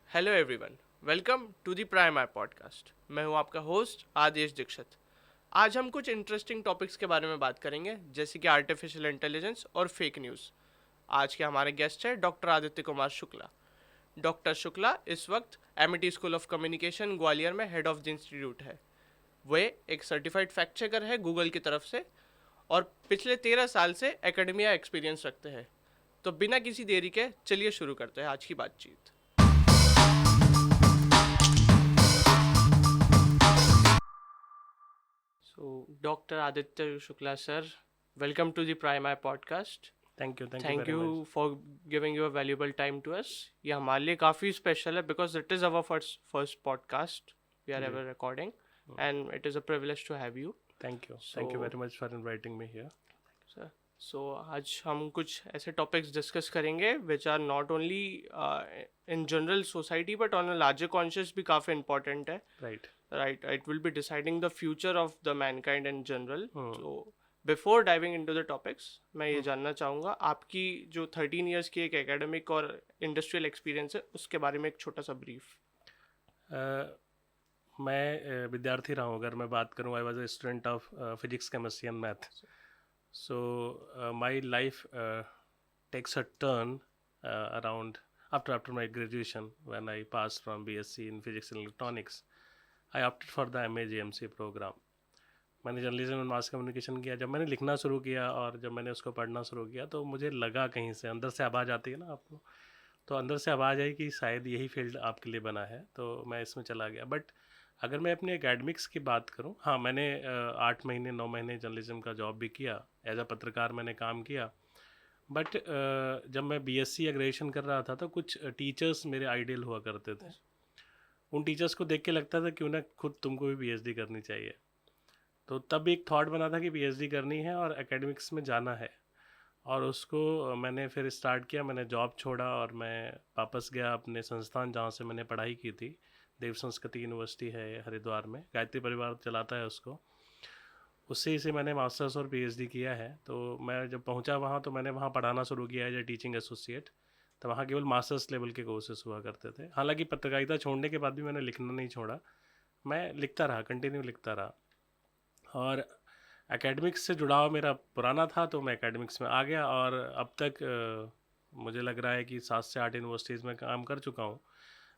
Hello everyone, welcome to the prime I podcast. मैं हूं आपका होस्ट आदेश दीक्षित। आज हम कुछ इंटरेस्टिंग टॉपिक्स के बारे में बात करेंगे, जैसे कि आर्टिफिशियल इंटेलिजेंस और फेक न्यूज़। आज के हमारे गेस्ट हैं डॉक्टर आदित्य कुमार शुक्ला। डॉक्टर शुक्ला इस वक्त Amity school of communication Gwalior में हेड ऑफ द इंस्टीट्यूट है। वे एक सर्टिफाइड फैक्ट चेकर है गूगल की तरफ से और पिछले 13 साल से एकेडमिया एक्सपीरियंस रखते हैं। तो बिना किसी देरी के चलिए शुरू करते हैं आज की बातचीत। So, Dr. Aditya Shukla sir, welcome to the Prime Eye podcast. Thank you Thank very much. you for giving your valuable time to us. ये हमारे लिए काफ़ी स्पेशल है because it is our first podcast we are ji ever recording and it is a privilege to have you. thank you So, very much for inviting me here. sir, so आज हम कुछ ऐसे topics discuss करेंगे which are not only in general society but on a larger conscious भी काफ़ी important है. Right. Right, it will be deciding the future of the mankind in general. Hmm. So before diving into the topics, मैं ये जानना चाहूँगा आपकी जो 13 years की एक एकेडमिक और इंडस्ट्रियल एक्सपीरियंस है उसके बारे में एक छोटा सा ब्रीफ। मैं विद्यार्थी रहा हूँ। अगर मैं बात करूँ, I was a student of physics chemistry and math. So my life takes a turn around after my graduation. When I passed from BSc in physics and electronics, I opted for the MA GMC program. मैंने journalism and mass communication किया. जब मैंने लिखना शुरू किया और जब मैंने उसको पढ़ना शुरू किया तो मुझे लगा कहीं से अंदर से आवाज़ आती है ना आपको, तो अंदर से आवाज़ आई कि शायद यही फील्ड आपके लिए बना है, तो मैं इसमें चला गया. बट अगर मैं अपने एकेडमिक्स की बात करूं, हाँ, मैंने 8 महीने 9 महीने जर्नलिज्म का जॉब भी किया. एज अ पत्रकार मैंने काम किया. बट जब मैं बीएससी या ग्रेजुएशन कर रहा था तो कुछ टीचर्स मेरे आइडियल हुआ करते थे. उन टीचर्स को देख के लगता था क्यों ना खुद तुमको भी पीएचडी करनी चाहिए. तो तब एक थॉट बना था कि पीएचडी करनी है और एकेडमिक्स में जाना है. और उसको मैंने फिर स्टार्ट किया. मैंने जॉब छोड़ा और मैं वापस गया अपने संस्थान जहाँ से मैंने पढ़ाई की थी. देव संस्कृति यूनिवर्सिटी है हरिद्वार में, गायत्री परिवार चलाता है उसको. उससे से मैंने मास्टर्स और पीएचडी किया है. तो मैं जब पहुँचा वहाँ तो मैंने वहाँ पढ़ाना शुरू किया एज ए टीचिंग एसोसिएट. तो वहाँ केवल मास्टर्स लेवल के कोर्सेस हुआ करते थे. हालांकि पत्रकारिता छोड़ने के बाद भी मैंने लिखना नहीं छोड़ा. मैं लिखता रहा, कंटिन्यू लिखता रहा. और एकेडमिक्स से जुड़ाव मेरा पुराना था तो मैं एकेडमिक्स में आ गया. और अब तक मुझे लग रहा है कि 7 से 8 यूनिवर्सिटीज़ में काम कर चुका हूँ.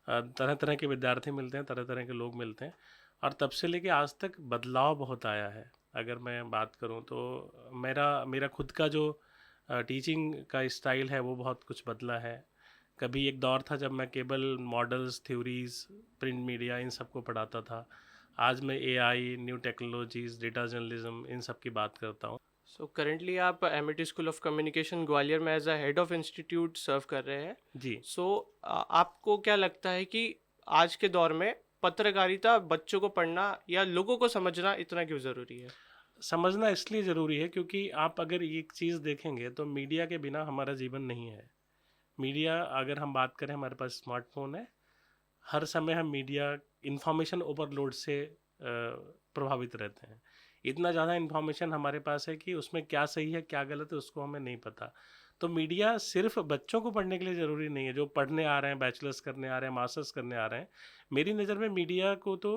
तरह तरह के विद्यार्थी मिलते हैं, तरह तरह के लोग मिलते हैं. और तब से लेके आज तक बदलाव बहुत आया है. अगर मैं बात करूँ तो मेरा मेरा खुद का जो टीचिंग का स्टाइल है वो बहुत कुछ बदला है. कभी एक दौर था जब मैं केवल मॉडल्स, थ्योरीज, प्रिंट मीडिया इन सबको पढ़ाता था. आज मैं AI, new technologies, data journalism इन सब की बात करता हूँ. सो करेंटली आप Amity school of communication Gwalior में as a head of institute serve कर रहे हैं। जी. सो आपको क्या लगता है कि आज के दौर में पत्रकारिता बच्चों को पढ़ना या लोगों को समझना इतना क्यों ज़रूरी है? समझना इसलिए ज़रूरी है क्योंकि आप अगर एक चीज़ देखेंगे तो मीडिया के बिना हमारा जीवन नहीं है. मीडिया, अगर हम बात करें, हमारे पास स्मार्टफोन है. हर समय हम मीडिया इंफॉर्मेशन ओवरलोड से प्रभावित रहते हैं. इतना ज़्यादा इन्फॉर्मेशन हमारे पास है कि उसमें क्या सही है क्या गलत है उसको हमें नहीं पता. तो मीडिया सिर्फ बच्चों को पढ़ने के लिए ज़रूरी नहीं है. जो पढ़ने आ रहे हैं, बैचलर्स करने आ रहे हैं, मास्टर्स करने आ रहे हैं, मेरी नज़र में मीडिया को तो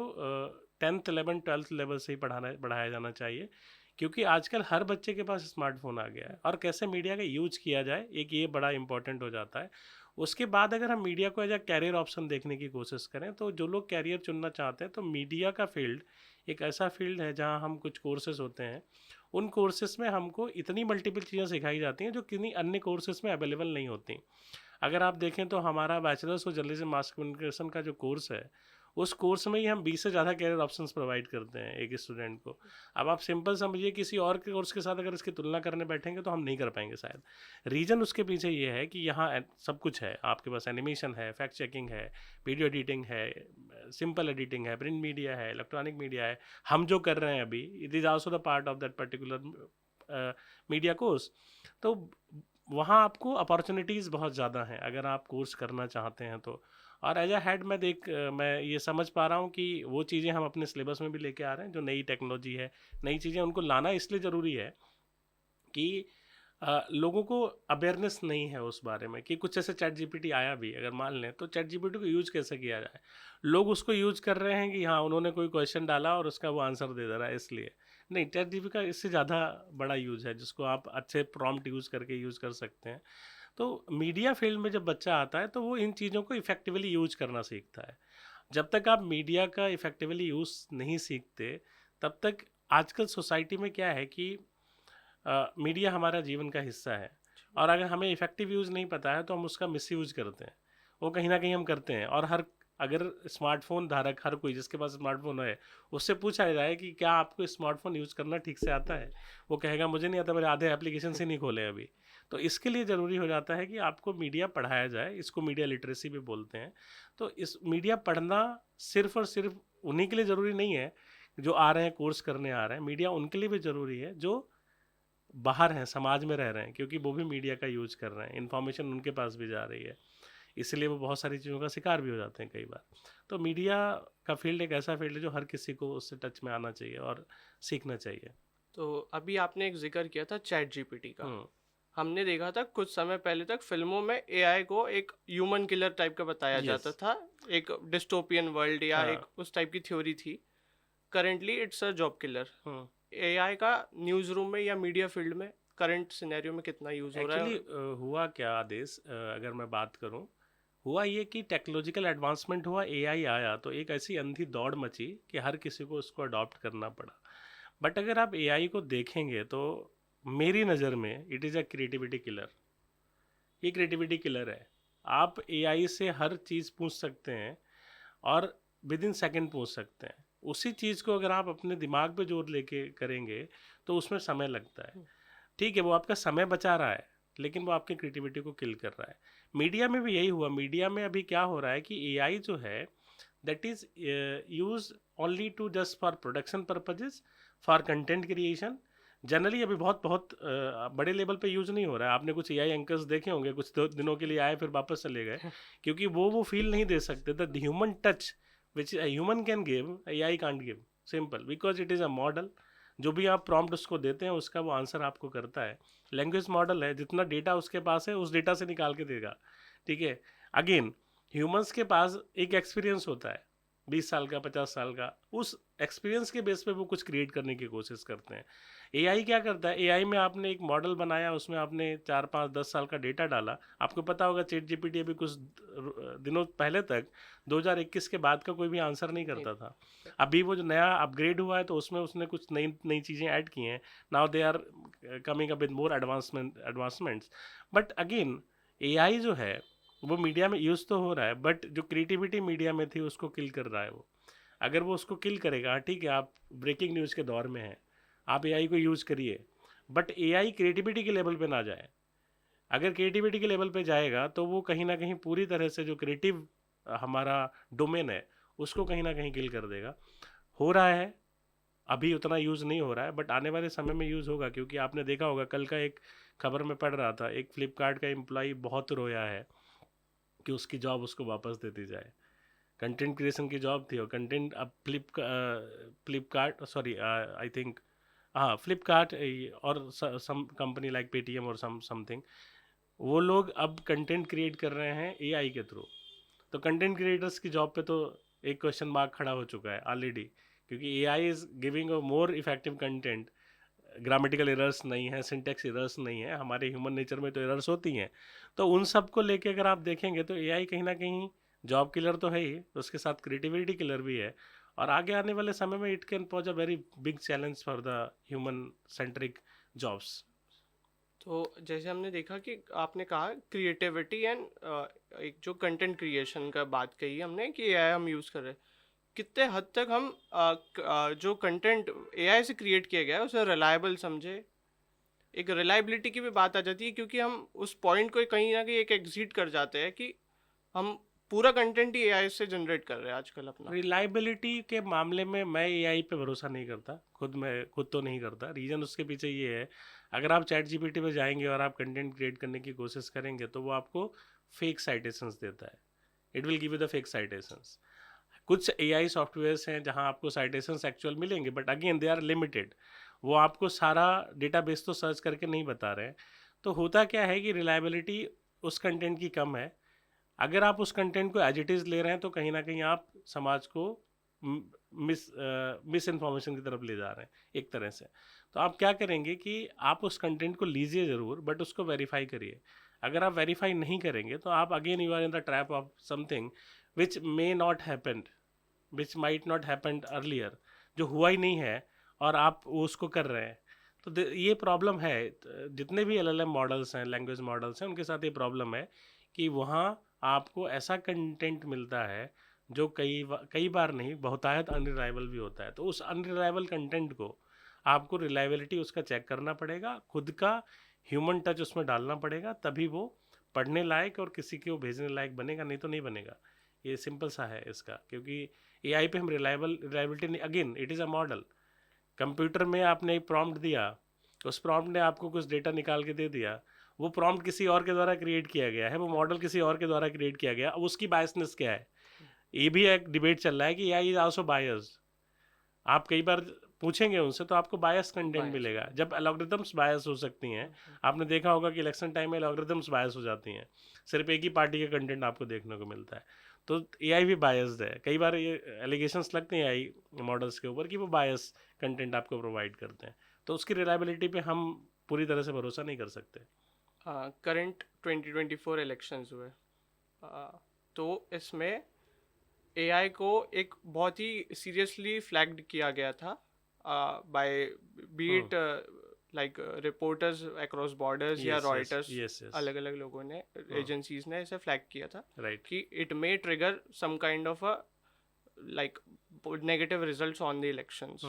10th 11th 12th लेवल से ही पढ़ाया जाना चाहिए. क्योंकि आजकल हर बच्चे के पास स्मार्टफोन आ गया है और कैसे मीडिया का यूज किया जाए एक ये बड़ा इंपॉर्टेंट हो जाता है. उसके बाद अगर हम मीडिया को एज अ कैरियर ऑप्शन देखने की कोशिश करें तो जो लोग कैरियर चुनना चाहते हैं तो मीडिया का फील्ड एक ऐसा फील्ड है जहां हम कुछ कोर्सेज होते हैं. उन कोर्सेज में हमको इतनी मल्टीपल चीज़ें सिखाई जाती हैं जो किन्हीं अन्य कोर्सेज में अवेलेबल नहीं होती. अगर आप देखें तो हमारा bachelors of journalism mass communication का जो कोर्स है उस कोर्स में ही हम 20 से ज़्यादा कैरियर ऑप्शंस प्रोवाइड करते हैं एक स्टूडेंट को. अब आप सिंपल समझिए किसी और के कोर्स के साथ अगर इसकी तुलना करने बैठेंगे तो हम नहीं कर पाएंगे शायद. रीज़न उसके पीछे ये है कि यहाँ सब कुछ है. आपके पास एनिमेशन है, फैक्ट चेकिंग है, वीडियो एडिटिंग है, सिंपल एडिटिंग है, प्रिंट मीडिया है, इलेक्ट्रॉनिक मीडिया है. हम जो कर रहे हैं अभी, it is also the part of that particular media course. तो वहाँ आपको अपॉर्चुनिटीज़ बहुत ज़्यादा हैं अगर आप कोर्स करना चाहते हैं तो. और एज अ हेड मैं ये समझ पा रहा हूँ कि वो चीज़ें हम अपने सिलेबस में भी लेके आ रहे हैं. जो नई टेक्नोलॉजी है, नई चीज़ें, उनको लाना इसलिए ज़रूरी है कि लोगों को अवेयरनेस नहीं है उस बारे में कि कुछ ऐसे चैट जीपीटी आया भी, अगर मान लें तो चैट जीपीटी को यूज कैसे किया जाए। लोग उसको यूज कर रहे हैं कि हाँ उन्होंने कोई क्वेश्चन डाला और उसका वो आंसर दे दे रहा है, इसलिए नहीं। चैट जीपीटी का इससे ज़्यादा बड़ा यूज है जिसको आप अच्छे प्रॉम्प्ट यूज करके यूज कर सकते हैं। तो मीडिया फील्ड में जब बच्चा आता है तो वो इन चीज़ों को इफेक्टिवली यूज करना सीखता है। जब तक आप मीडिया का इफेक्टिवली यूज नहीं सीखते तब तक, आजकल सोसाइटी में क्या है कि मीडिया हमारा जीवन का हिस्सा है, और अगर हमें इफेक्टिव यूज़ नहीं पता है तो हम उसका मिस यूज करते हैं। वो कहीं ना कहीं हम करते हैं। और हर, अगर स्मार्टफोन धारक हर कोई जिसके पास स्मार्टफोन है उससे पूछा जाए कि क्या आपको स्मार्टफोन यूज़ करना ठीक से आता है, वो कहेगा मुझे नहीं आता, मेरे आधे एप्लीकेशन से नहीं खोले अभी। तो इसके लिए ज़रूरी हो जाता है कि आपको मीडिया पढ़ाया जाए, इसको मीडिया लिटरेसी भी बोलते हैं। तो इस मीडिया पढ़ना सिर्फ और सिर्फ उन्हीं के लिए ज़रूरी नहीं है जो आ रहे हैं कोर्स करने आ रहे हैं, मीडिया उनके लिए भी ज़रूरी है जो बाहर हैं, समाज में रह रहे हैं, क्योंकि वो भी मीडिया का यूज कर रहे हैं, इन्फॉर्मेशन उनके पास भी जा रही है, इसलिए वो बहुत सारी चीज़ों का शिकार भी हो जाते हैं कई बार। तो मीडिया का फील्ड एक ऐसा फील्ड है जो हर किसी को उससे टच में आना चाहिए और सीखना चाहिए। तो अभी आपने एक जिक्र किया था चैट जीपीटी का। हम्म। हमने देखा था कुछ समय पहले तक फिल्मों में एआई को एक ह्यूमन किलर टाइप का बताया यस। जाता था, एक डिस्टोपियन वर्ल्ड या एक हाँ। उस टाइप की थ्योरी थी। Currently it's a job killer. Hmm. AI का न्यूज़ रूम में या मीडिया फील्ड में करंट सिनेरियो में कितना यूज़ हो रहा है? एक्चुअली और हुआ क्या आदेश, अगर मैं बात करूं, हुआ ये कि टेक्नोलॉजिकल एडवांसमेंट हुआ, एआई आया तो एक ऐसी अंधी दौड़ मची कि हर किसी को उसको अडॉप्ट करना पड़ा। बट अगर आप एआई को देखेंगे तो मेरी नज़र में it is a creativity killer. ये क्रिएटिविटी किलर है। आप एआई से हर चीज़ पूछ सकते हैं और विद इन सेकेंड पूछ सकते हैं। उसी चीज़ को अगर आप अपने दिमाग पे जोर लेके करेंगे तो उसमें समय लगता है। ठीक है, वो आपका समय बचा रहा है लेकिन वो आपकी क्रिएटिविटी को किल कर रहा है। मीडिया में भी यही हुआ। मीडिया में अभी क्या हो रहा है कि एआई जो है that is use only to just for production purposes, for content creation. Generally अभी बहुत बहुत बड़े लेवल पे यूज़ नहीं हो रहा है। आपने कुछ एआई एंकर्स देखे होंगे, कुछ दिनों के लिए आए फिर वापस चले गए, क्योंकि वो फील नहीं दे सकते। The human touch which a human can give, AI can't give, simple, because it is a model। जो भी आप प्रॉम्प्ट उसको देते हैं उसका वो आंसर आपको करता है। लैंग्वेज मॉडल है, जितना डेटा उसके पास है उस डेटा से निकाल के देगा। ठीक है। अगेन ह्यूमंस के पास एक एक्सपीरियंस होता है 20 साल का, 50 साल का। उस एक्सपीरियंस के बेस पे वो कुछ क्रिएट करने की कोशिश करते हैं। एआई क्या करता है, एआई में आपने एक मॉडल बनाया, उसमें आपने 4 5 10 साल का डेटा डाला। आपको पता होगा चैट जीपीटी अभी कुछ दिनों पहले तक 2021 के बाद का कोई भी आंसर नहीं करता था। अभी वो जो नया अपग्रेड हुआ है तो उसमें उसने कुछ नई नई चीज़ें ऐड की हैं। Now they are coming up with more advancements. But again AI जो है वो मीडिया में यूज़ तो हो रहा है, बट जो क्रिएटिविटी मीडिया में थी उसको किल कर रहा है वो। अगर वो उसको किल करेगा, ठीक है, आप ब्रेकिंग न्यूज़ के दौर में हैं, आप एआई को यूज़ करिए, बट एआई क्रिएटिविटी के लेवल पे ना जाए। अगर क्रिएटिविटी के लेवल पे जाएगा तो वो कहीं ना कहीं पूरी तरह से जो क्रिएटिव हमारा डोमेन है उसको कहीं ना कहीं किल कर देगा। हो रहा है, अभी उतना यूज़ नहीं हो रहा है, बट आने वाले समय में यूज़ होगा। क्योंकि आपने देखा होगा, कल का एक खबर में पढ़ रहा था, एक फ्लिपकार्ट का एम्प्लॉय बहुत रोया है कि उसकी जॉब उसको वापस दे दी जाए। कंटेंट क्रिएशन की जॉब थी और कंटेंट अब फ्लिपकार्ट, सॉरी आई थिंक, हाँ फ्लिपकार्ट और सम कंपनी लाइक पेटीएम और समथिंग, वो लोग अब कंटेंट क्रिएट कर रहे हैं एआई के थ्रू। तो कंटेंट क्रिएटर्स की जॉब पे तो एक क्वेश्चन मार्क खड़ा हो चुका है ऑलरेडी, क्योंकि AI is giving a more effective content. Grammatical errors नहीं है, सिंटेक्स एरर्स नहीं है, हमारे ह्यूमन नेचर में तो एरर्स होती हैं। तो उन सब को लेके अगर आप देखेंगे तो एआई कहीं ना कहीं जॉब किलर तो है ही, उसके साथ क्रिएटिविटी किलर भी है। और आगे आने वाले समय में it can pose a very big challenge for the human centric jobs. तो जैसे हमने देखा कि आपने कहा क्रिएटिविटी एंड एक जो कंटेंट क्रिएशन का बात कही हमने कि एआई हम यूज़ कर रहे हैं, कितने हद तक हम जो कंटेंट एआई से क्रिएट किया गया है उसे रिलायबल समझे? एक रिलायबिलिटी की भी बात आ जाती है, क्योंकि हम उस पॉइंट को कहीं ना कहीं एक एग्जिट कर जाते हैं कि हम पूरा कंटेंट ही एआई से जनरेट कर रहे हैं आजकल अपना। रिलायबिलिटी के मामले में मैं एआई पे भरोसा नहीं करता, मैं खुद तो नहीं करता। रीज़न उसके पीछे ये है, अगर आप चैट जीपीटी पे जाएंगे और आप कंटेंट क्रिएट करने की कोशिश करेंगे तो वो आपको फेक साइटेशंस देता है। It will give you the fake citations. कुछ एआई सॉफ्टवेयर्स हैं जहां आपको साइटेशंस एक्चुअल मिलेंगे, but again they are limited. वो आपको सारा डेटाबेस तो सर्च करके नहीं बता रहे हैं। तो होता क्या है कि रिलायबिलिटी उस कंटेंट की कम है। अगर आप उस कंटेंट को एज इट इज़ ले रहे हैं तो कहीं ना कहीं आप समाज को मिस इन्फॉर्मेशन की तरफ ले जा रहे हैं एक तरह से। तो आप क्या करेंगे कि आप उस कंटेंट को लीजिए ज़रूर, बट उसको वेरीफाई करिए। अगर आप वेरीफाई नहीं करेंगे तो आप again you are in the trap of something which may not happen, which might not happen earlier, जो हुआ ही नहीं है और आप उसको कर रहे हैं। तो ये प्रॉब्लम है। जितने भी LLM मॉडल्स हैं, लैंग्वेज मॉडल्स हैं, उनके साथ ये प्रॉब्लम है कि वहाँ आपको ऐसा कंटेंट मिलता है जो कई बार नहीं, बहुतायत अनरिलायबल भी होता है। तो उस अनरिलायबल कंटेंट को आपको रिलायबिलिटी उसका चेक करना पड़ेगा, खुद का ह्यूमन टच उसमें डालना पड़ेगा, तभी वो पढ़ने लायक और किसी को भेजने लायक बनेगा, नहीं तो नहीं बनेगा। ये सिंपल सा है इसका, क्योंकि AI पे हम रिलायबिलिटी नहीं, again it is a model. Computer में आपने एक प्रॉम्प्ट दिया, उस प्रॉम्प्ट ने आपको कुछ डेटा निकाल के दे दिया, वो प्रॉम्प्ट किसी और के द्वारा क्रिएट किया गया है, वो मॉडल किसी और के द्वारा क्रिएट किया गया, अब उसकी बायसनेस क्या है। ये भी एक डिबेट चल रहा है कि AI इज आल्सो बायस्ड। आप कई बार पूछेंगे उनसे तो आपको बायस कंटेंट Bias. मिलेगा, जब एल्गोरिथम्स बायस हो सकती हैं। आपने देखा होगा कि इलेक्शन टाइम में एल्गोरिथम्स बायस हो जाती हैं, सिर्फ एक ही पार्टी का कंटेंट आपको देखने को मिलता है। तो AI भी बायस्ड है। कई बार ये एलिगेशंस लगते हैं AI मॉडल्स के ऊपर कि वो बायस कंटेंट आपको प्रोवाइड करते हैं, तो उसकी रिलायबिलिटी पे हम पूरी तरह से भरोसा नहीं कर सकते। करंट 2024 इलेक्शंस हुए, तो इसमें एआई को एक बहुत ही सीरियसली फ्लैग्ड किया गया था by be it like reporters across borders या रॉयटर्स। यस यस, अलग अलग लोगों ने, एजेंसीज ने इसे फ्लैग किया था राइट। कि it may trigger some kind of a like negative results on the elections.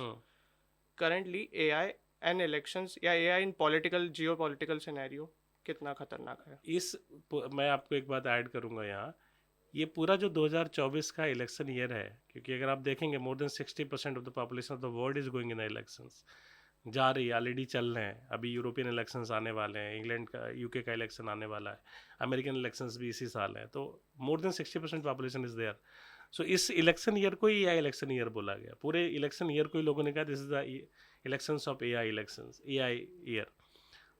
Currently AI and elections या AI in political geopolitical scenario कितना खतरनाक है? मैं आपको एक बात ऐड करूंगा यहाँ। ये पूरा जो 2024 का इलेक्शन ईयर है, क्योंकि अगर आप देखेंगे मोर than 60% of the population of the world is going in the elections, जा रही है, ऑलरेडी चल रहे हैं। अभी यूरोपियन इलेक्शंस आने वाले हैं, इंग्लैंड का, UK का इलेक्शन आने वाला है, अमेरिकन इलेक्शंस भी इसी साल हैं। तो more than 60% population is there. So इस इलेक्शन ईयर को ही AI इलेक्शन ईयर बोला गया। पूरे इलेक्शन ईयर को ही लोगों ने कहा this is the elections of AI elections, AI year.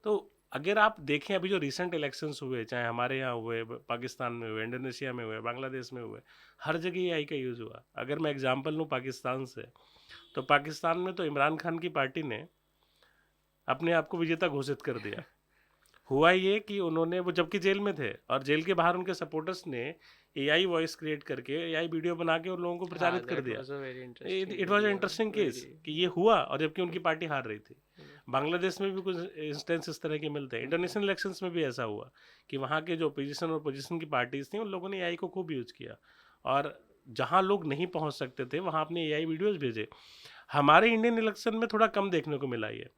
तो अगर आप देखें अभी जो रिसेंट इलेक्शंस हुए, चाहे हमारे यहाँ हुए, पाकिस्तान में हुए, इंडोनेशिया में हुए, बांग्लादेश में हुए, हर जगह AI का यूज़ हुआ। अगर मैं एग्जांपल लूँ पाकिस्तान से, तो पाकिस्तान में तो इमरान खान की पार्टी ने अपने आप को विजेता घोषित कर दिया। हुआ ये कि उन्होंने, वो जबकि जेल में थे और जेल के बाहर उनके सपोर्टर्स ने AI वॉइस क्रिएट करके, AI वीडियो बना के उन लोगों को प्रचारित कर दिया। इट वॉज इंटरेस्टिंग केस कि ये हुआ और जबकि उनकी पार्टी हार रही थी। बांग्लादेश में भी कुछ इंस्टेंस इस तरह के मिलते हैं। इंडोनेशियन इलेक्शंस में भी ऐसा हुआ कि वहाँ के जो अपोजिशन और पोजिशन की पार्टीज थी, उन लोगों ने AI को खूब यूज़ किया और जहाँ लोग नहीं पहुँच सकते थे वहाँ अपने AI वीडियोज़ भेजे। हमारे इंडियन इलेक्शन में थोड़ा कम देखने को मिला ये,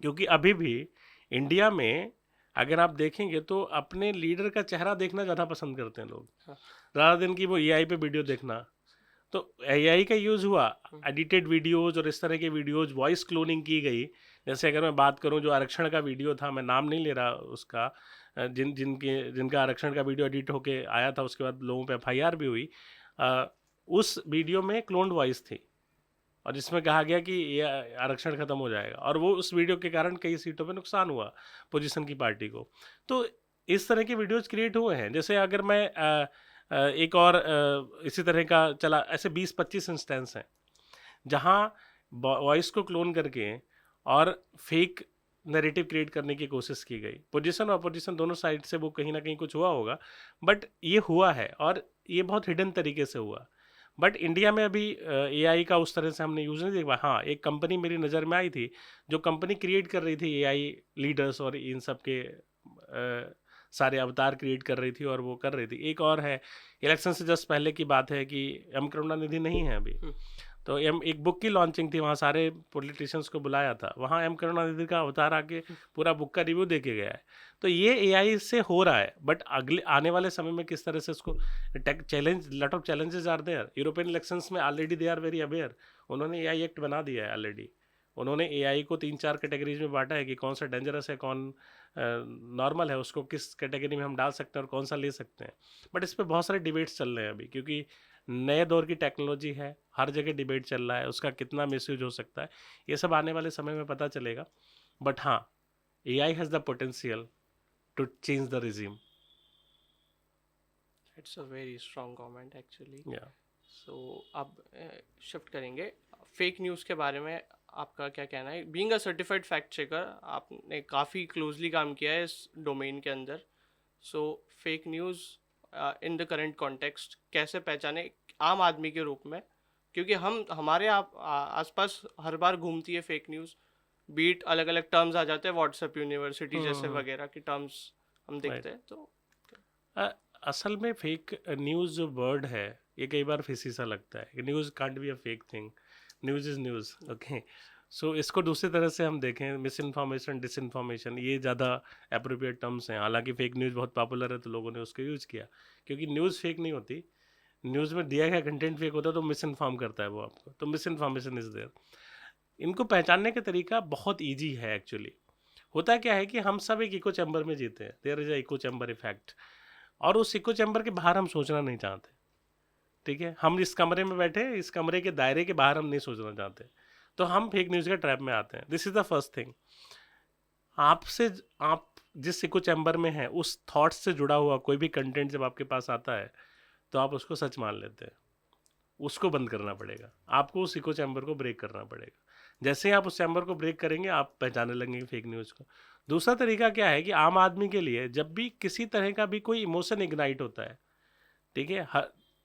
क्योंकि अभी भी इंडिया में अगर आप देखेंगे तो अपने लीडर का चेहरा देखना ज़्यादा पसंद करते हैं लोग, rather देन कि वो AI पे वीडियो देखना। तो AI का यूज़ हुआ, एडिटेड वीडियोज़ और इस तरह के वीडियोज़, वॉइस क्लोनिंग की गई। जैसे अगर मैं बात करूं जो आरक्षण का वीडियो था, मैं नाम नहीं ले रहा उसका, जिनका आरक्षण का वीडियो एडिट होके आया था, उसके बाद लोगों पे FIR भी हुई। उस वीडियो में क्लोन्ड वॉइस थी और जिसमें कहा गया कि ये आरक्षण खत्म हो जाएगा, और वो उस वीडियो के कारण कई सीटों पे नुकसान हुआ पोजीशन की पार्टी को। तो इस तरह के वीडियोज़ क्रिएट हुए हैं। जैसे अगर मैं एक और इसी तरह का चला, ऐसे 20-25 इंस्टेंस हैं जहाँ वॉइस को क्लोन करके और फेक नैरेटिव क्रिएट करने की कोशिश की गई। पोजीशन और अपोजिशन दोनों साइड से वो कहीं ना कहीं कुछ हुआ होगा, बट ये हुआ है और ये बहुत हिडन तरीके से हुआ। बट इंडिया में अभी AI का उस तरह से हमने यूज़ नहीं देखा। हाँ, एक कंपनी मेरी नज़र में आई थी, जो कंपनी क्रिएट कर रही थी AI लीडर्स और इन सब के सारे अवतार क्रिएट कर रही थी और वो कर रही थी। एक और है, इलेक्शन से जस्ट पहले की बात है कि M करुणानिधि नहीं है अभी, तो एक बुक की लॉन्चिंग थी, वहाँ सारे पॉलिटिशियंस को बुलाया था, वहाँ M करुणानिधि का अवतार आके पूरा बुक का रिव्यू दे के गया है। तो ये AI से हो रहा है, बट अगले आने वाले समय में किस तरह से उसको challenge, lot of challenges are there. European elections में already they are very aware, उन्होंने AI एक्ट बना दिया है ऑलरेडी। उन्होंने AI को 3-4 कैटेगरीज में बांटा है कि कौन सा डेंजरस है, कौन नॉर्मल है, उसको किस कैटेगरी में हम डाल सकते हैं और कौन सा ले सकते हैं। बट इस पर बहुत सारे डिबेट्स चल रहे हैं अभी, क्योंकि नए दौर की टेक्नोलॉजी है, हर जगह डिबेट चल रहा है, उसका कितना मिसयूज हो सकता है, ये सब आने वाले समय में पता चलेगा। बट हाँ, AI has the potential to change the regime. It's a very strong comment actually. Yeah. सो अब शिफ्ट करेंगे फेक न्यूज़ के बारे में. आपका क्या कहना है? Being a certified fact checker, आपने काफ़ी क्लोजली काम किया है इस डोमेन के अंदर. So fake news in the current context कैसे पहचाने आम आदमी के रूप में? क्योंकि हमारे आसपास हर बार घूमती है फेक न्यूज़. बीट अलग अलग टर्म्स आ जाते हैं, व्हाट्सएप यूनिवर्सिटी जैसे हम्म. वगैरह के टर्म्स हम Right. देखते हैं. तो अ, असल में फेक न्यूज़ जो वर्ड है ये कई बार फिसी सा लगता है. News can't be a fake thing. News is news. Okay. So इसको दूसरी तरह से हम देखें, मिस इन्फॉर्मेशन, डिस इन्फॉर्मेशन, ये ज़्यादा अप्रोप्रिएट टर्म्स हैं. हालांकि फेक न्यूज़ बहुत पॉपुलर है तो लोगों ने उसको यूज़ किया, क्योंकि न्यूज़ फेक नहीं होती. न्यूज़ में दिया गया कंटेंट फेक होता है तो मिस इन्फॉर्म करता है वो आपको, तो मिस इन्फॉर्मेशन इज़ देयर. इनको पहचानने का तरीका बहुत ईजी है एक्चुअली. होता क्या है कि हम सब एक इको चैम्बर में जीते हैं. There is a echo chamber effect. और उस इको चैम्बर के बाहर हम सोचना नहीं चाहते. ठीक है, हम इस कमरे में बैठे, इस कमरे के दायरे के बाहर हम नहीं सोचना चाहते, तो हम फेक न्यूज़ के ट्रैप में आते हैं. This is the first thing. आपसे आप जिस इको चैम्बर में हैं उस थॉट्स से जुड़ा हुआ कोई भी कंटेंट जब आपके पास आता है तो आप उसको सच मान लेते हैं. उसको बंद करना पड़ेगा. आपको उस इको चैम्बर को ब्रेक करना पड़ेगा. जैसे ही आप उस चैम्बर को ब्रेक करेंगे आप पहचानने लगेंगे फेक न्यूज़ को. दूसरा तरीका क्या है कि आम आदमी के लिए जब भी किसी तरह का भी कोई इमोशन इग्नाइट होता है, ठीक है,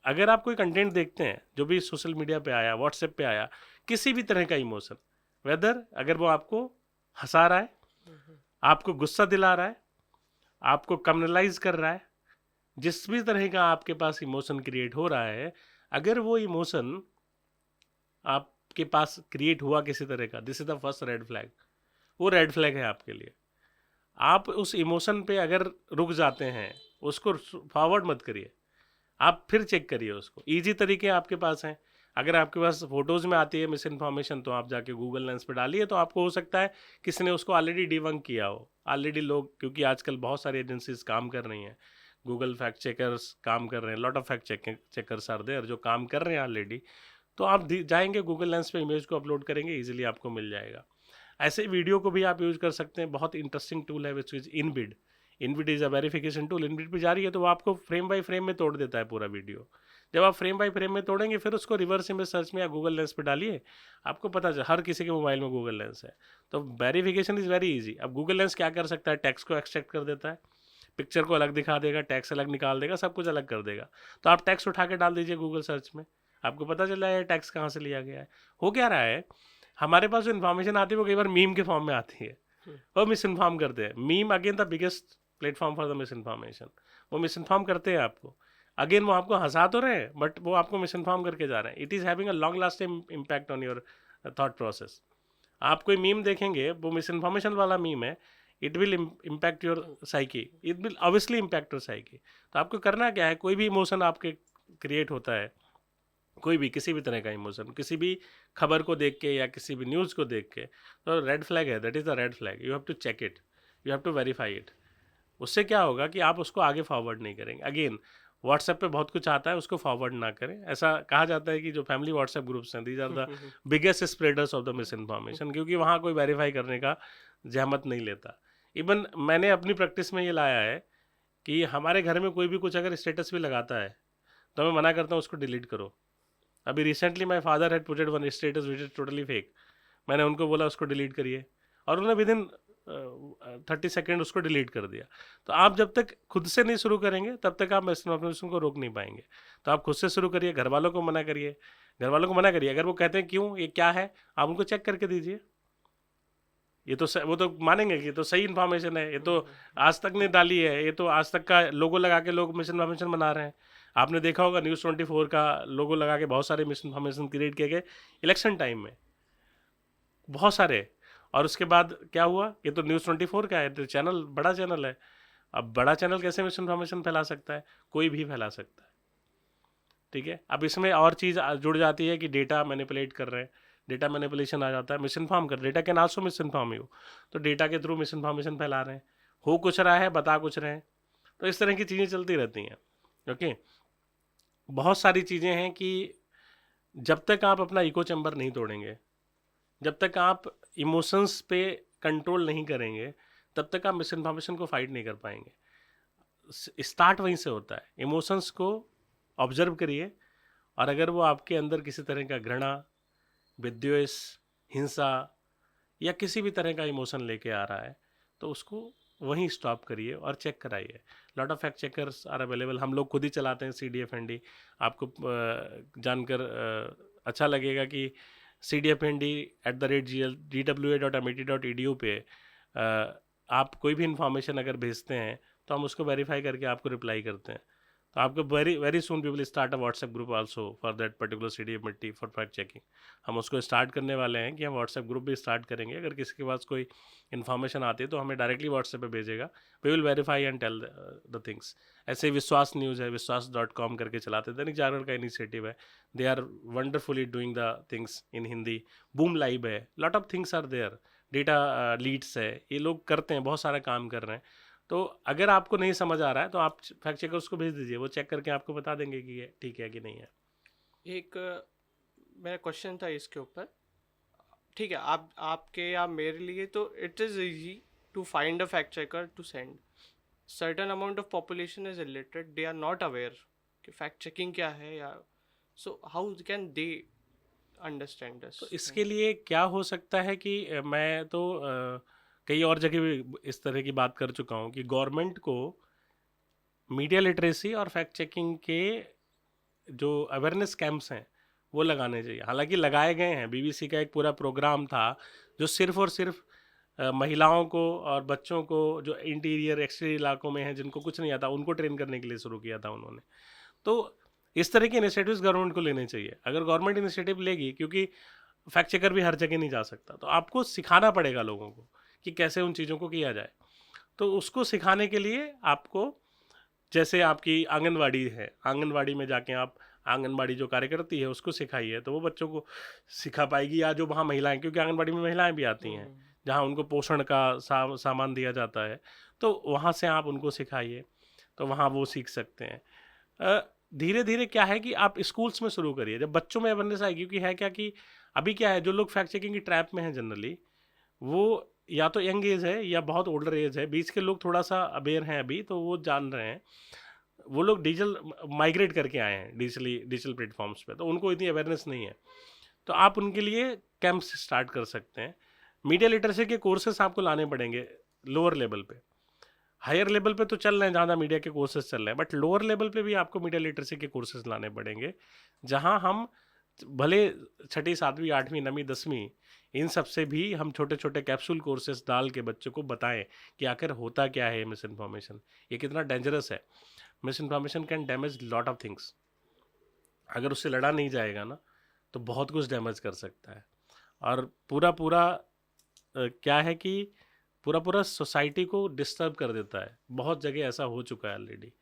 अगर आप कोई कंटेंट देखते हैं जो भी सोशल मीडिया पे आया, व्हाट्सएप पे आया, किसी भी तरह का इमोशन, वेदर अगर वो आपको हंसा रहा है, आपको गुस्सा दिला रहा है, आपको कम्युनलाइज कर रहा है, जिस भी तरह का आपके पास इमोशन क्रिएट हो रहा है, अगर वो इमोशन आपके पास क्रिएट हुआ किसी तरह का, this is the first red flag. वो रेड फ्लैग है आपके लिए. आप उस इमोशन पे अगर रुक जाते हैं, उसको फॉरवर्ड मत करिए, आप फिर चेक करिए उसको. इजी तरीके आपके पास हैं. अगर आपके पास फोटोज़ में आती है मिस इन्फॉर्मेशन तो आप जाके गूगल लेंस पे डालिए, तो आपको हो सकता है किसी ने उसको ऑलरेडी डिबंक किया हो. ऑलरेडी लोग, क्योंकि आजकल बहुत सारी एजेंसीज काम कर रही हैं, गूगल फैक्ट चेकर्स काम कर रहे हैं, lot of fact checkers are there जो काम कर रहे हैं ऑलरेडी. तो आप जाएंगे गूगल लेंस पे, इमेज को अपलोड करेंगे, इजीली आपको मिल जाएगा. ऐसे वीडियो को भी आप यूज़ कर सकते हैं. बहुत इंटरेस्टिंग टूल है which is InVID. InVID is a verification tool. InVID पे जा रही है तो वो आपको फ्रेम बाय फ्रेम में तोड़ देता है पूरा वीडियो. जब आप फ्रेम बाय फ्रेम में तोड़ेंगे फिर उसको रिवर्स इमेज सर्च में या गूगल लेंस पे डालिए, आपको पता चल, हर किसी के मोबाइल में गूगल लेंस है. तो वेरिफिकेशन इज़ वेरी इजी. अब गूगल लेंस क्या कर सकता है, टेक्स्ट को एक्सट्रैक्ट कर देता है, पिक्चर को अलग दिखा देगा, टेक्स्ट अलग निकाल देगा, सब कुछ अलग कर देगा. तो आप टेक्स्ट उठा के डाल दीजिए गूगल सर्च में, आपको पता चल जाएगा टेक्स्ट कहाँ से लिया गया है. हो क्या रहा है, हमारे पास जो इन्फॉर्मेशन आती है वो कई बार मीम के फॉर्म में आती है, वो मिस इन्फॉर्म करते हैं. Meme again the biggest platform for the miss information. वो मिस इन्फॉर्म करते हैं आपको. अगेन वो आपको हंसा तो रहे हैं बट वो आपको मिस इन्फॉर्म करके जा रहे हैं. It is having a long lasting impact on your thought process. आप कोई मीम देखेंगे, वो मिस इन्फॉर्मेशन वाला मीम है, it will impact your psyche, it will obviously impact your psyche. तो आपको करना क्या है, कोई भी इमोशन आपके क्रिएट होता है, कोई भी किसी भी तरह का इमोशन, किसी भी खबर को देख के या किसी भी न्यूज़ को देख के, तो रेड फ्लैग है, that is the red flag. You have to check it, you have to verify it. उससे क्या होगा कि आप उसको आगे फॉरवर्ड नहीं करेंगे. अगेन व्हाट्सएप पे बहुत कुछ आता है, उसको फॉरवर्ड ना करें. ऐसा कहा जाता है कि जो फैमिली व्हाट्सएप ग्रुप्स हैं, these are the biggest spreaders of the misinformation, क्योंकि वहाँ कोई वेरीफाई करने का जहमत नहीं लेता. इवन मैंने अपनी प्रैक्टिस में ये लाया है कि हमारे घर में कोई भी कुछ अगर स्टेटस भी लगाता है तो मैं मना करता हूँ उसको डिलीट करो. अभी recently my father had putted one status which is totally fake. मैंने उनको बोला उसको डिलीट करिए और उन्होंने विद इन 30 सेकेंड उसको डिलीट कर दिया. तो आप जब तक खुद से नहीं शुरू करेंगे तब तक आप मिस इन्फॉर्मेशन को रोक नहीं पाएंगे. तो आप खुद से शुरू करिए, घर वालों को मना करिए. घर वालों को मना करिए, अगर वो कहते हैं क्यों, ये क्या है, आप उनको चेक करके दीजिए. ये तो वो तो मानेंगे कि ये तो सही इन्फॉर्मेशन है, ये तो आज तक ने डाली है, ये तो आज तक का लोगो लगा के लोग मिस इन्फॉर्मेशन बना रहे हैं. आपने देखा होगा न्यूज़ 24 का लोगो लगा के बहुत सारे मिस इन्फॉर्मेशन क्रिएट किए गए इलेक्शन टाइम में, बहुत सारे. और उसके बाद क्या हुआ, ये तो न्यूज़ 24 का है, तो चैनल बड़ा चैनल है. अब बड़ा चैनल कैसे मिस इन्फॉर्मेशन फैला सकता है, कोई भी फैला सकता है. ठीक है, अब इसमें और चीज़ जुड़ जाती है कि डेटा मैनिपुलेट कर रहे हैं, डेटा मैनिपुलेशन आ जाता है. मिस इन्फॉर्म कर, data can also miss inform you. तो डेटा के थ्रू मिस इन्फॉर्मेशन फैला रहे हैं, हो कुछ रहा है, बता कुछ रहे हैं. तो इस तरह की चीज़ें चलती रहती हैं. ओके, बहुत सारी चीज़ें हैं कि जब तक आप अपना इको चैम्बर नहीं तोड़ेंगे, जब तक आप इमोशंस पे कंट्रोल नहीं करेंगे, तब तक आप मिस इन्फॉर्मेशन को फाइट नहीं कर पाएंगे. स्टार्ट वहीं से होता है. इमोशंस को ऑब्जर्व करिए, और अगर वो आपके अंदर किसी तरह का घृणा, विद्वेष, हिंसा या किसी भी तरह का इमोशन लेके आ रहा है, तो उसको वहीं स्टॉप करिए और चेक कराइए. Lot of fact checkers are available. हम लोग खुद ही चलाते हैं CDFND. आपको जानकर अच्छा लगेगा कि cdfnd@dwa.met.edu पे आप कोई भी इंफॉर्मेशन अगर भेजते हैं तो हम उसको वेरीफाई करके आपको रिप्लाई करते हैं. तो आपको very very soon we will start a WhatsApp group also for that particular CDFND for fact checking. हम उसको स्टार्ट करने वाले हैं कि हम व्हाट्सएप ग्रुप भी स्टार्ट करेंगे. अगर किसी के पास कोई इन्फॉर्मेशन आती है तो हमें डायरेक्टली व्हाट्सएप पे भेजेगा. We will verify and tell the things. ऐसे ही विश्वास न्यूज़ है, विश्वास.com करके चलाते हैं, दैनिक जागरण का इनिशिएटिव है. They are wonderfully doing the things in Hindi. Boom live है, lot of things are there. Data leads है, ये लोग करते हैं, बहुत सारा काम कर रहे हैं. तो अगर आपको नहीं समझ आ रहा है तो आप फैक्ट चेकर्स को भेज दीजिए, वो चेक करके आपको बता देंगे कि ये ठीक है कि नहीं है. एक मेरा क्वेश्चन था इसके ऊपर. ठीक है, आपके या मेरे लिए तो it is easy to find a fact checker to send. Certain amount of population is illiterate, they are not aware कि फैक्ट चेकिंग क्या है, या so how can they understand this. तो इसके लिए क्या हो सकता है कि मैं तो कई और जगह भी इस तरह की बात कर चुका हूँ कि गवर्नमेंट को मीडिया लिटरेसी और फैक्ट चेकिंग के जो अवेयरनेस कैंप्स हैं वो लगाने चाहिए. हालांकि लगाए गए हैं. BBC का एक पूरा प्रोग्राम था जो सिर्फ और सिर्फ महिलाओं को और बच्चों को जो इंटीरियर एक्सटीरियर इलाकों में हैं, जिनको कुछ नहीं आता, उनको ट्रेन करने के लिए शुरू किया था उन्होंने. तो इस तरह के इनिशिएटिव्स गवर्नमेंट को लेने चाहिए. अगर गवर्नमेंट इनिशिएटिव लेगी, क्योंकि फैक्ट चेकर भी हर जगह नहीं जा सकता, तो आपको सिखाना पड़ेगा लोगों को कि कैसे उन चीज़ों को किया जाए. तो उसको सिखाने के लिए आपको, जैसे आपकी आंगनवाड़ी है, आंगनवाड़ी में जाके आप आंगनवाड़ी जो कार्य करती है उसको सिखाइए, तो वो बच्चों को सिखा पाएगी. या जो वहाँ महिलाएं, क्योंकि आंगनवाड़ी में महिलाएं भी आती हैं, जहाँ उनको पोषण का सामान दिया जाता है, तो वहाँ से आप उनको सिखाइए, तो वहाँ वो सीख सकते हैं. धीरे धीरे क्या है कि आप स्कूल्स में शुरू करिए. जब बच्चों में अवेयरनेस आएगी, क्योंकि है क्या कि अभी क्या है, जो लोग फैक्ट चेकिंग की ट्रैप में हैं जनरली, वो या तो यंग एज है या बहुत ओल्डर एज है. बीच के लोग थोड़ा सा अवेयर हैं अभी, तो वो जान रहे हैं. वो लोग डिजिटल माइग्रेट करके आए हैं डिजिटल प्लेटफॉर्म्स पे, तो उनको इतनी अवेयरनेस नहीं है. तो आप उनके लिए कैंप्स स्टार्ट कर सकते हैं. मीडिया लिटरेसी के कोर्सेस आपको लाने पड़ेंगे लोअर लेवल पे. हायर लेवल पे तो चल रहे हैं, जहाँ मीडिया के कोर्सेज चल रहे हैं, बट लोअर लेवल पे भी आपको मीडिया लिटरेसी के कोर्सेज लाने पड़ेंगे, जहाँ हम भले 6ठी 7वीं 8वीं 9वीं 10वीं इन सब से भी हम छोटे छोटे कैप्सूल कोर्सेज डाल के बच्चों को बताएं कि आखिर होता क्या है मिस इन्फॉर्मेशन, ये कितना डेंजरस है. Miss information can damage lot of things. अगर उससे लड़ा नहीं जाएगा ना, तो बहुत कुछ डैमेज कर सकता है. और पूरा पूरा क्या है कि पूरा सोसाइटी को डिस्टर्ब कर देता है. बहुत जगह ऐसा हो चुका है ऑलरेडी.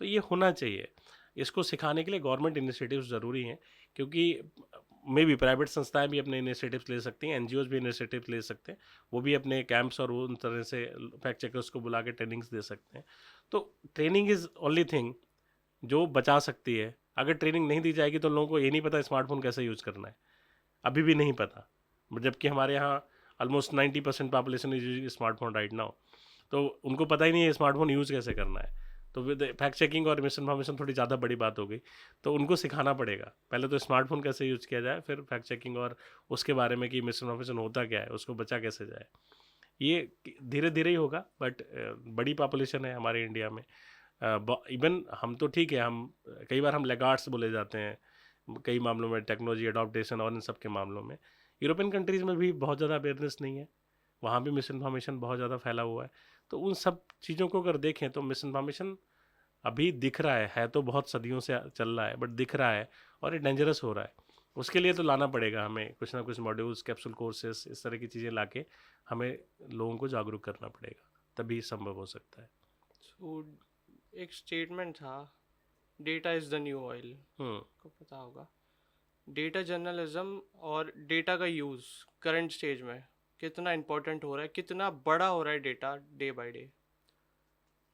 तो ये होना चाहिए. इसको सिखाने के लिए गवर्नमेंट इनिशिएटिव्स ज़रूरी हैं, क्योंकि मे भी प्राइवेट संस्थाएं भी अपने इनिशिएटिव्स ले सकती हैं, NGOs भी इनिशिएटिव्स ले सकते हैं. वो भी अपने कैंप्स और उन तरह से फैक्ट चेकर्स को बुला के ट्रेनिंग्स दे सकते हैं. तो ट्रेनिंग इज़ ओनली थिंग जो बचा सकती है. अगर ट्रेनिंग नहीं दी जाएगी तो लोगों को ये नहीं पता स्मार्टफोन कैसे यूज़ करना है, अभी भी नहीं पता. जबकि हमारे यहाँ almost 90% population is using smartphone right now, तो उनको पता ही नहीं है स्मार्टफोन यूज़ कैसे करना है. तो विद फैक्ट चेकिंग और मिस इन्फॉर्मेशन थोड़ी ज़्यादा बड़ी बात हो गई. तो उनको सिखाना पड़ेगा पहले तो स्मार्टफोन कैसे यूज़ किया जाए, फिर फैक्ट चेकिंग और उसके बारे में कि मिस इन्फॉर्मेशन होता क्या है, उसको बचा कैसे जाए. ये धीरे धीरे ही होगा, बट बड़ी पॉपुलेशन है हमारे इंडिया में. इवन हम तो ठीक है, हम कई बार हम लेगार्ड्स बोले जाते हैं कई मामलों में, टेक्नोलॉजी अडॉप्टेशन और इन सब के मामलों में. यूरोपियन कंट्रीज़ में भी बहुत ज़्यादा अवेयरनेस नहीं है, वहाँ भी मिस इन्फॉर्मेशन बहुत ज़्यादा फैला हुआ है. तो उन सब चीज़ों को अगर देखें तो मिस इन्फॉर्मेशन अभी दिख रहा है तो बहुत सदियों से चल रहा है, बट दिख रहा है और ये डेंजरस हो रहा है. उसके लिए तो लाना पड़ेगा हमें कुछ ना कुछ मॉड्यूल्स, कैप्सूल कोर्सेस, इस तरह की चीज़ें लाके हमें लोगों को जागरूक करना पड़ेगा, तभी संभव हो सकता है. सो एक स्टेटमेंट था, data is the new oil, को पता होगा. डेटा जर्नलिज्म और डेटा का यूज़ करंट स्टेज में कितना इम्पोर्टेंट हो रहा है, कितना बड़ा हो रहा है data day by day.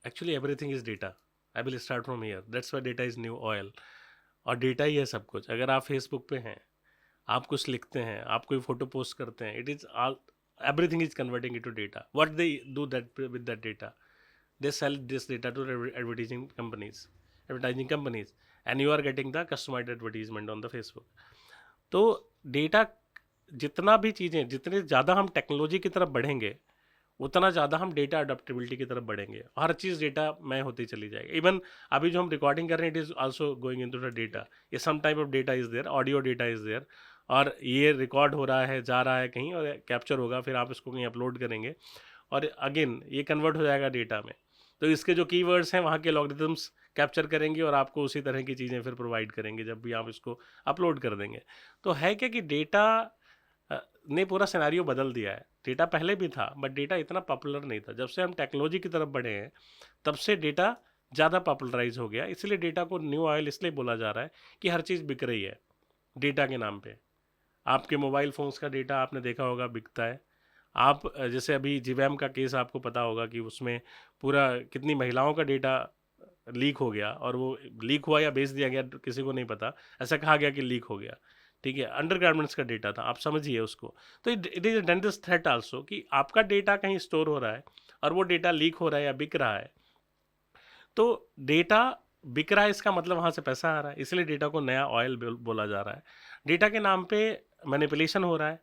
Actually everything is data. I will start from here. That's why data is new oil. और डेटा ही है सब कुछ. अगर आप फेसबुक पे हैं, आप कुछ लिखते हैं, आप कोई फ़ोटो पोस्ट करते हैं, it is everything is converting into data. What they do that with that data? They sell this data to advertising companies, and you are getting the customized advertisement on the Facebook. तो data, जितना भी चीज़ें, जितने ज़्यादा हम technology की तरफ बढ़ेंगे उतना ज़्यादा हम डेटा अडोप्टेबिलिटी की तरफ बढ़ेंगे. हर चीज़ डेटा में होती चली जाएगी. इवन अभी जो हम रिकॉर्डिंग कर रहे हैं, it is also going into the data. ये some type of data is there, audio data is there, और ये रिकॉर्ड हो रहा है, जा रहा है कहीं और कैप्चर होगा, फिर आप इसको कहीं अपलोड करेंगे और अगेन ये कन्वर्ट हो जाएगा डेटा में. तो इसके जो कीवर्ड्स हैं वहाँ के लॉगरिथम्स कैप्चर करेंगे और आपको उसी तरह की चीज़ें फिर प्रोवाइड करेंगे जब भी आप इसको अपलोड कर देंगे. तो है क्या कि डेटा ने पूरा सिनेरियो बदल दिया है. डेटा पहले भी था बट डेटा इतना पॉपुलर नहीं था. जब से हम टेक्नोलॉजी की तरफ बढ़े हैं तब से डेटा ज़्यादा पॉपुलराइज हो गया. इसलिए डेटा को न्यू ऑयल इसलिए बोला जा रहा है कि हर चीज़ बिक रही है डेटा के नाम पे. आपके मोबाइल फ़ोन्स का डेटा आपने देखा होगा बिकता है. आप जैसे अभी जीवैम का केस आपको पता होगा कि उसमें पूरा कितनी महिलाओं का डेटा लीक हो गया, और वो लीक हुआ या बेच दिया गया किसी को नहीं पता, ऐसा कहा गया कि लीक हो गया. ठीक है, अंडरगारमेंट्स का डेटा था, आप समझिए उसको. तो it is dangerous threat also कि आपका डेटा कहीं स्टोर हो रहा है और वो डेटा लीक हो रहा है या बिक रहा है. तो डेटा बिक रहा है, इसका मतलब वहाँ से पैसा आ रहा है, इसलिए डेटा को नया ऑयल बोला जा रहा है. डेटा के नाम पे मैनिपुलेशन हो रहा है,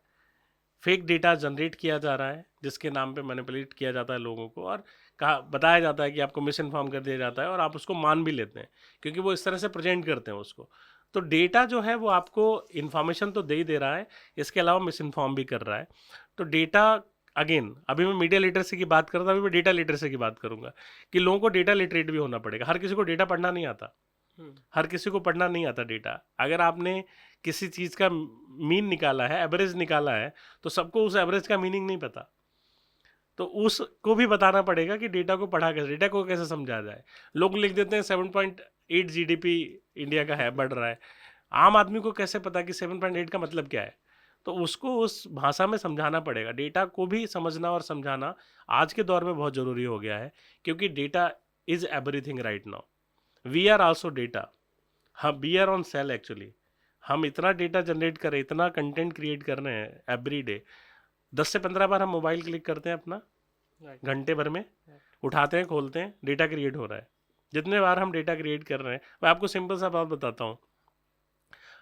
फेक डेटा जनरेट किया जा रहा है जिसके नाम पे मैनिपुलेट किया जाता है लोगों को, और कहा बताया जाता है कि आपको मिस इन्फॉर्म कर दिया जाता है और आप उसको मान भी लेते हैं क्योंकि वो इस तरह से प्रेजेंट करते हैं उसको. तो डेटा जो है वो आपको इन्फॉर्मेशन तो दे ही दे रहा है, इसके अलावा मिस इन्फॉर्म भी कर रहा है. तो डेटा, अगेन अभी मैं मीडिया लिटरेसी की बात करता, अभी मैं डेटा लिटरेसी की बात करूंगा कि लोगों को डेटा लिटरेट भी होना पड़ेगा. हर किसी को डेटा पढ़ना नहीं आता, हर किसी को पढ़ना नहीं आता डेटा. अगर आपने किसी चीज़ का मीन निकाला है, एवरेज निकाला है, तो सबको उस एवरेज का मीनिंग नहीं पता. तो उसको भी बताना पड़ेगा कि डेटा को पढ़ा कैसे, डेटा को कैसे समझा जाए. लोग लिख देते हैं 7.8 जीडीपी इंडिया का है, बढ़ रहा है. आम आदमी को कैसे पता कि 7.8 का मतलब क्या है? तो उसको उस भाषा में समझाना पड़ेगा. डेटा को भी समझना और समझाना आज के दौर में बहुत ज़रूरी हो गया है क्योंकि data is everything right now. We are also data. हम we are on sale actually. हम इतना डेटा जनरेट कर रहे हैं, इतना कंटेंट क्रिएट कर रहे हैं एवरी डे. 10 से 15 बार हम मोबाइल क्लिक करते हैं अपना घंटे भर में, उठाते हैं, खोलते हैं, डेटा क्रिएट हो रहा है. जितने बार हम डेटा क्रिएट कर रहे हैं, मैं आपको सिंपल सा बात बताता हूँ.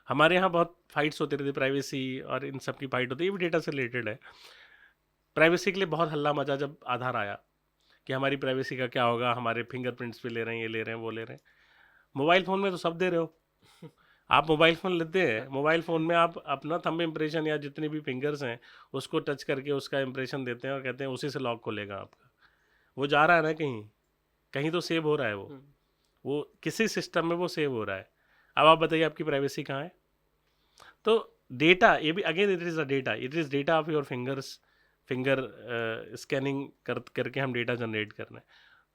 हमारे यहाँ बहुत फाइट्स होती रहती, प्राइवेसी और इन सब की फाइट होती है, ये भी डेटा से रिलेटेड है. प्राइवेसी के लिए बहुत हल्ला मचा जब आधार आया कि हमारी प्राइवेसी का क्या होगा, हमारे फिंगरप्रिंट्स भी ले रहे हैं, ये ले रहे हैं, वो ले रहे हैं. मोबाइल फ़ोन में तो सब दे रहे हो. आप मोबाइल फ़ोन लेते हैं, मोबाइल फ़ोन में आप अपना थंब इम्प्रेशन या जितनी भी फिंगर्स हैं उसको टच करके उसका इम्प्रेशन देते हैं और कहते हैं उसी से लॉक खोलेगा आपका. वो जा रहा है ना कहीं, कहीं तो सेव हो रहा है वो किसी सिस्टम में वो सेव हो रहा है. अब आप बताइए आपकी प्राइवेसी कहाँ है? तो डेटा, ये भी again it is a data, it is data of your finger scanning करके हम डेटा जनरेट कर रहे हैं.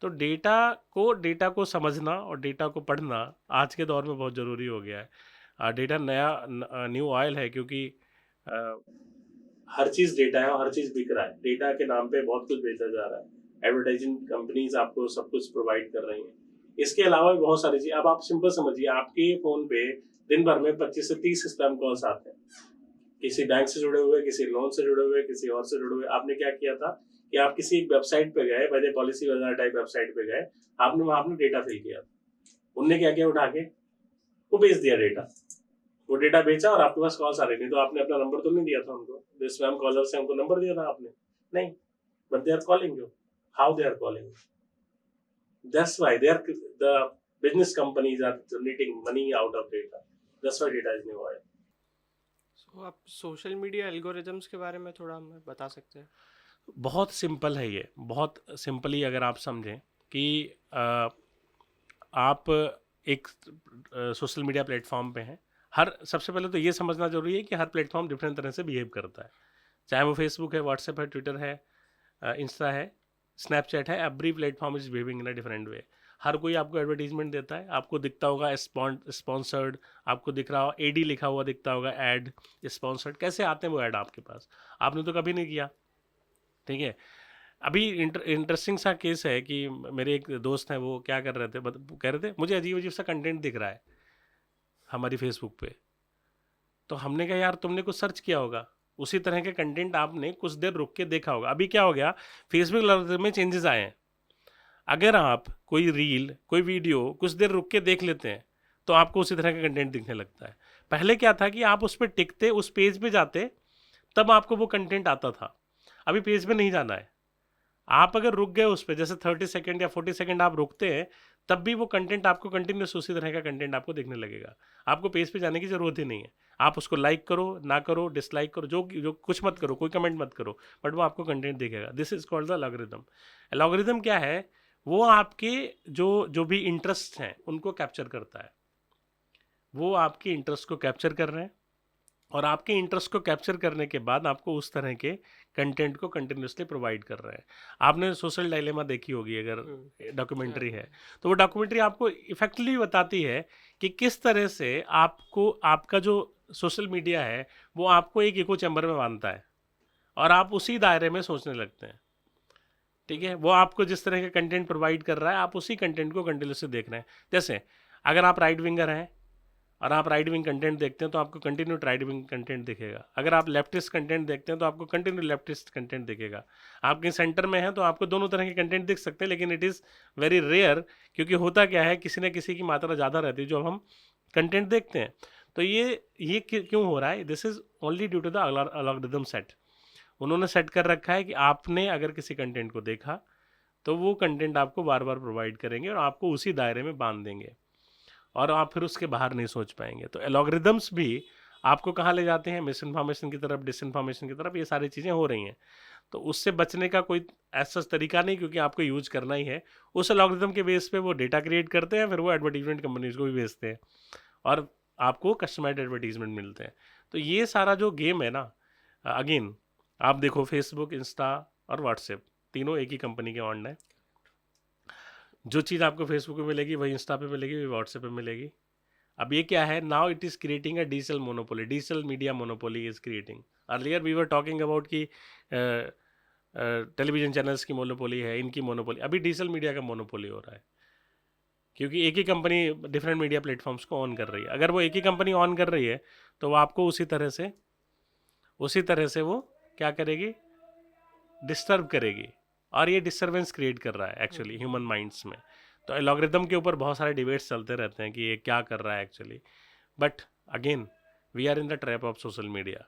तो डेटा को समझना और डेटा को पढ़ना आज के दौर में बहुत ज़रूरी हो गया है. डेटा नया न्यू ऑयल है क्योंकि हर चीज़ डेटा है और हर चीज़ बिक रहा है. डेटा के नाम पे बहुत कुछ बेचा जा रहा है. एडवर्टाइजिंग कंपनीज आपको सब कुछ प्रोवाइड कर रही हैं. इसके अलावा भी बहुत सारी चीज़. अब आप सिंपल समझिए, आपके फ़ोन पे दिन भर में 25 से 30 स्पैम कॉल्स आते हैं, किसी बैंक से जुड़े हुए, किसी लोन से जुड़े हुए, किसी और से जुड़े हुए. आपने क्या किया था कि आप किसी वेबसाइट पे गए, वजह पॉलिसी बाजार टाइप वेबसाइट पे गए, आपने वहां अपना डेटा फिल किया. उनने क्या किया, उठा के वो बेच दिया डेटा. वो डेटा बेचा और आपके पास कॉल्स आ रही. नहीं तो आपने अपना नंबर तो नहीं दिया था उनको, जो स्पैम कॉलर से हमको नंबर दिया था आपने नहीं, but they are calling you. How they are calling? That's why they are the business companies are generating money out of data. That's why data is new oil. तो आप social media algorithms के बारे में थोड़ा हमें बता सकते हैं? बहुत सिंपल है ये, बहुत सिंपली अगर आप समझें कि आप एक सोशल मीडिया प्लेटफॉर्म पे हैं. सबसे पहले तो ये समझना जरूरी है कि हर प्लेटफॉर्म डिफरेंट तरह से बिहेव करता है. चाहे वो फेसबुक है, व्हाट्सएप है, ट्विटर है, इंस्टा है, स्नैपचैट है. Every platform is behaving in a different way. हर कोई आपको एडवर्टीजमेंट देता है. आपको दिखता होगा स्पॉन्सर्ड, आपको दिख रहा होगा एडी लिखा हुआ दिखता होगा, एड स्पॉन्सर्ड. कैसे आते हैं वो ऐड आपके पास? आपने तो कभी नहीं किया. ठीक है. अभी इंटरेस्टिंग सा केस है कि मेरे एक दोस्त हैं, वो क्या कर रहे थे, कह रहे थे मुझे अजीब अजीब सा कंटेंट दिख रहा है हमारी फेसबुक पे. तो हमने कहा यार तुमने कुछ सर्च किया होगा. उसी तरह के कंटेंट आपने कुछ देर रुक के देखा होगा। अभी क्या हो गया, फेसबुक एल्गोरिथम में चेंजेस आए हैं। अगर आप कोई रील, कोई वीडियो कुछ देर रुक के देख लेते हैं तो आपको उसी तरह का कंटेंट दिखने लगता है। पहले क्या था कि आप उस पर टिकते, उस पेज पे जाते, तब आपको वो कंटेंट आता था। अभी पेज पे नहीं जाना है, आप अगर रुक गए उस पर, जैसे 30 सेकंड या 40 सेकंड आप रुकते हैं, तब भी वो कंटेंट आपको कंटिन्यूस उसी तरह का कंटेंट आपको दिखने लगेगा। आपको पेज पे जाने की जरूरत ही नहीं है। आप उसको लाइक करो ना करो, डिसलाइक करो, जो जो कुछ मत करो, कोई कमेंट मत करो, बट वो आपको कंटेंट दिखेगा। This is called the algorithm. Algorithm क्या है, वो आपके जो जो भी इंटरेस्ट हैं उनको कैप्चर करता है। वो आपके इंटरेस्ट को कैप्चर कर रहे हैं, और आपके इंटरेस्ट को कैप्चर करने के बाद आपको उस तरह के कंटेंट को कंटिन्यूसली प्रोवाइड कर रहे हैं। आपने सोशल डायलेमा देखी होगी, अगर डॉक्यूमेंट्री है तो वो डॉक्यूमेंट्री आपको इफेक्टिवली बताती है कि किस तरह से आपको आपका जो सोशल मीडिया है वो आपको एक इको चैम्बर में बांधता है, और आप उसी दायरे में सोचने लगते हैं। ठीक है, वो आपको जिस तरह का कंटेंट प्रोवाइड कर रहा है, आप उसी कंटेंट को कंटिन्यूसली देख रहे हैं। जैसे अगर आप राइट विंगर हैं और आप राइट विंग कंटेंट देखते हैं तो आपको कंटिन्यू राइट विंग कंटेंट दिखेगा। अगर आप लेफ्टिस्ट कंटेंट देखते हैं तो आपको कंटिन्यू लेफ्टिस्ट कंटेंट दिखेगा। आप कहीं सेंटर में हैं तो आपको दोनों तरह के कंटेंट दिख सकते हैं, लेकिन इट इज़ वेरी रेयर, क्योंकि होता क्या है, किसी न किसी की मात्रा ज़्यादा रहती है जो हम कंटेंट देखते हैं। तो ये क्यों हो रहा है, this is only due to the algorithm set. उन्होंने सेट कर रखा है कि आपने अगर किसी कंटेंट को देखा तो वो कंटेंट आपको बार बार प्रोवाइड करेंगे और आपको उसी दायरे में बांध देंगे, और आप फिर उसके बाहर नहीं सोच पाएंगे। तो एल्गोरिदम्स भी आपको कहाँ ले जाते हैं, मिस इन्फॉर्मेशन की तरफ, डिस इन्फॉर्मेशन की तरफ। ये सारी चीज़ें हो रही हैं, तो उससे बचने का कोई ऐसा तरीका नहीं, क्योंकि आपको यूज करना ही है। उस एल्गोरिदम के बेस पे वो डेटा क्रिएट करते हैं, फिर वो एडवर्टीजमेंट कंपनीज को भी भेजते हैं, और आपको कस्टमाइज्ड एडवर्टीजमेंट मिलते हैं। तो ये सारा जो गेम है ना, अगेन आप देखो, फेसबुक, इंस्टा और व्हाट्सएप तीनों एक ही कंपनी के ऑन है। जो चीज़ आपको फेसबुक पे मिलेगी वही इंस्टा पे मिलेगी, वही व्हाट्सएप पे मिलेगी। अब ये क्या है, now it is creating a digital monopoly, digital media monopoly is creating. Earlier we were talking about कि टेलीविजन चैनल्स की मोनोपोली है, इनकी मोनोपोली, अभी डिजिटल मीडिया का मोनोपोली हो रहा है, क्योंकि एक ही कंपनी डिफरेंट मीडिया प्लेटफॉर्म्स को ऑन कर रही है। अगर वो एक ही कंपनी ऑन कर रही है तो वो आपको उसी तरह से वो क्या करेगी, डिस्टर्ब करेगी, और ये डिस्टर्बेंस क्रिएट कर रहा है एक्चुअली ह्यूमन माइंड्स में। तो एल्गोरिथम के ऊपर बहुत सारे डिबेट्स चलते रहते हैं कि ये क्या कर रहा है actually, but again we are in the trap of social media.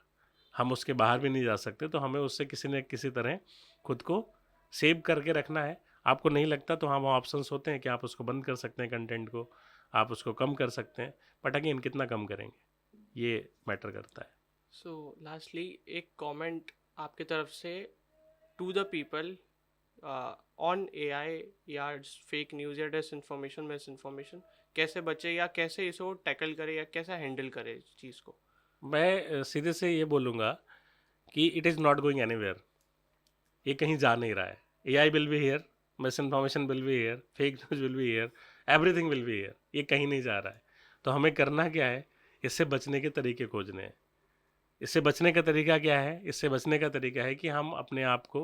हम उसके बाहर भी नहीं जा सकते, तो हमें उससे किसी न किसी तरह खुद को सेव करके रखना है। आपको नहीं लगता तो हाँ, वहाँ ऑप्शंस होते हैं कि आप उसको बंद कर सकते हैं, कंटेंट को आप उसको कम कर सकते हैं, बट अगेन कितना कम करेंगे ये मैटर करता है। सो लास्टली एक कमेंट आपकी तरफ से to the people on AI या फेक न्यूज़ या डिस इन्फॉर्मेशन, मिस इन्फॉर्मेशन, कैसे बचे या कैसे इसको टैकल करे या कैसे हैंडल करे इस चीज़ को। मैं सीधे से ये बोलूँगा कि it is not going anywhere. ये कहीं जा नहीं रहा है। AI will be here, miss information will be here, fake news will be here, everything will be here. ये कहीं नहीं जा रहा है। तो हमें करना क्या है, इससे बचने के तरीके खोजने हैं। इससे बचने का तरीका क्या है, इससे बचने का तरीका है कि हम अपने आप को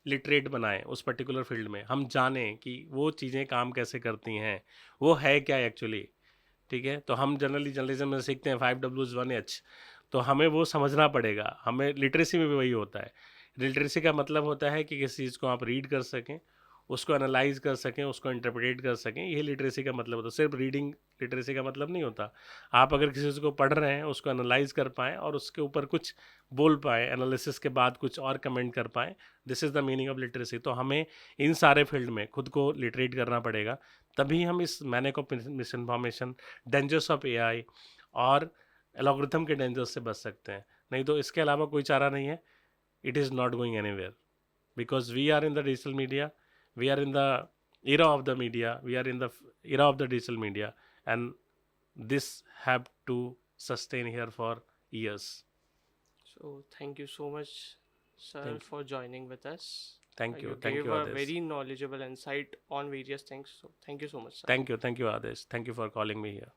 लिटरेट बनाएं उस पर्टिकुलर फील्ड में। हम जानें कि वो चीज़ें काम कैसे करती हैं, वो है क्या एक्चुअली। ठीक है, तो हम जनरली जर्नलिज्म में सीखते हैं 5Ws1H, तो हमें वो समझना पड़ेगा। हमें लिटरेसी में भी वही होता है। लिटरेसी का मतलब होता है कि किसी चीज़ को आप रीड कर सकें, उसको एनालाइज कर सकें, उसको इंटरप्रेट कर सकें, यही लिटरेसी का मतलब होता है। सिर्फ रीडिंग लिटरेसी का मतलब नहीं होता। आप अगर किसी चीज़ को पढ़ रहे हैं, उसको एनालाइज कर पाएँ और उसके ऊपर कुछ बोल पाएँ, एनालिसिस के बाद कुछ और कमेंट कर पाएँ, this is the meaning of literacy. तो हमें इन सारे फील्ड में खुद को लिटरेट करना पड़ेगा, तभी हम इस manic of miss information, dangers of AI और एल्गोरिथम के डेंजर्स से बच सकते हैं। नहीं तो इसके अलावा कोई चारा नहीं है। It is not going anywhere, because we are in the digital media, we are in the era of the media, we are in the era of the digital media, and this have to sustain here for years. So thank you so much, sir, for joining with us. Thank you. You Thank gave you, a Adesh. very knowledgeable insight on various things. So thank you so much, sir. Thank you, Adesh. Thank you for calling me here.